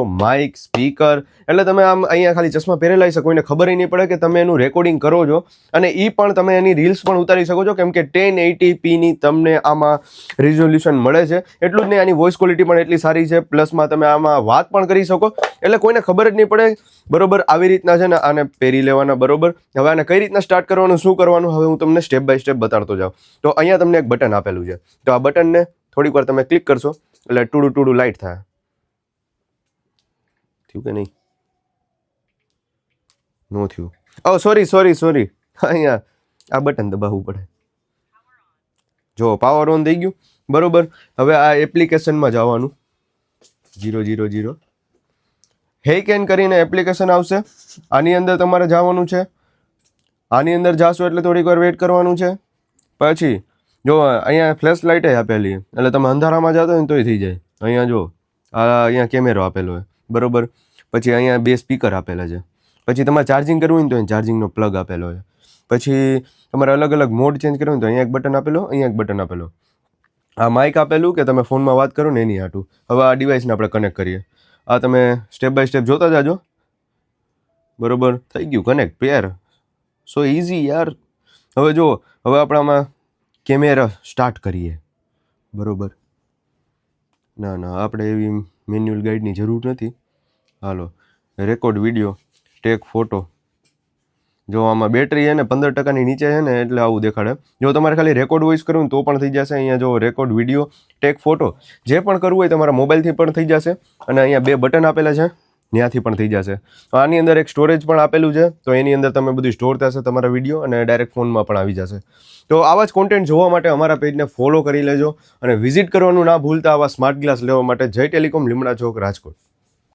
Mike, speaker, એટલે તમે આમ અહીંયા ખાલી ચશ્મા પહેરેલા હશે, કોઈને ખબર નહીં પડે કે તમે એનું રેકોર્ડિંગ કરો છો. અને એ પણ તમે એની રીલ્સ પણ ઉતારી શકો છો, કેમ કે 1080pની તમને આમાં રિઝોલ્યુશન મળે છે. એટલું જ નહીં, આની વોઇસ ક્વોલિટી પણ એટલી સારી છે, પ્લસમાં તમે આમાં વાત પણ કરી શકો, એટલે કોઈને ખબર જ નહીં પડે. બરોબર, આવી રીતના છે ને આને પહેરી લેવાના. બરોબર, હવે આને કઈ રીતના સ્ટાર્ટ કરવાનું, શું કરવાનું, હવે હું તમને સ્ટેપ બાય સ્ટેપ બતાડતો જાઉં. તો અહીંયા તમને એક બટન આપેલું છે, તો આ બટનને થોડીક વાર તમે ક્લિક કરશો એટલે ટુડું લાઇટ થાય. થયું કે નહીં? નો થયું. ઓ સોરી, અહીંયા આ બટન દબાવવું પડે. જો પાવર ઓન થઈ ગયું. બરોબર, હવે આ એપ્લિકેશનમાં જવાનું, 000 હેકેન કરીને એપ્લિકેશન આવશે. આની અંદર તમારે જવાનું છે. આની અંદર જાશો એટલે થોડીક વાર વેઇટ કરવાનું છે. પછી જો અહીંયા ફ્લેશ લાઇટ આપેલી, એટલે તમે અંધારામાં જતો હોય ને તોય થઈ જાય. અહીંયા જો અહીંયા કેમેરો આપેલો હોય. બરોબર, પછી અહીંયા 2 સ્પીકર આપેલા છે. પછી તમારે ચાર્જિંગ કરવું હોય ને તો ચાર્જિંગનો પ્લગ આપેલો હોય. પછી તમારે અલગ અલગ મોડ ચેન્જ કરવું હોય તો અહીંયા એક બટન આપેલો, અહીંયા એક બટન આપેલો. આ માઇક આપેલું કે તમે ફોનમાં વાત કરો ને એની હાટું. હવે આ ડિવાઇસને આપણે કનેક્ટ કરીએ. આ તમે સ્ટેપ બાય સ્ટેપ જોતા જાજો. બરોબર, થઈ ગયું કનેક્ટ પેર. સો ઇઝી યાર. હવે જો, હવે આપણે આમાં કેમેરા સ્ટાર્ટ કરીએ. બરોબર, ના આપણે એવી મેન્યુઅલ ગાઈડની જરૂર નથી. હાલો, રેકોર્ડ વિડીયો, ટેક ફોટો. જો આમાં બેટરી છે ને 15%ની નીચે છે ને, એટલે આવું દેખાડે. જો તમારે ખાલી રેકોર્ડ વોઇસ કરવું ને તો પણ થઈ જશે. અહીંયા જો રેકોર્ડ વિડીયો, ટેક ફોટો, જે પણ કરવું હોય તમારા મોબાઈલથી પણ થઈ જશે. અને અહીંયા 2 બટન આપેલા છે, ત્યાંથી પણ થઈ જશે. આની અંદર એક સ્ટોરેજ પણ આપેલું છે, તો એની અંદર તમે બધું સ્ટોર થશે તમારા વિડીયો, અને ડાયરેક્ટ ફોનમાં પણ આવી જશે. તો આવા જ કોન્ટેન્ટ જોવા માટે અમારા પેજને ફોલો કરી લેજો, અને વિઝિટ કરવાનું ના ભૂલતા આવા સ્માર્ટ ગ્લાસ લેવા માટે જય ટેલિકોમ, લીમડા ચોક, રાજકોટ.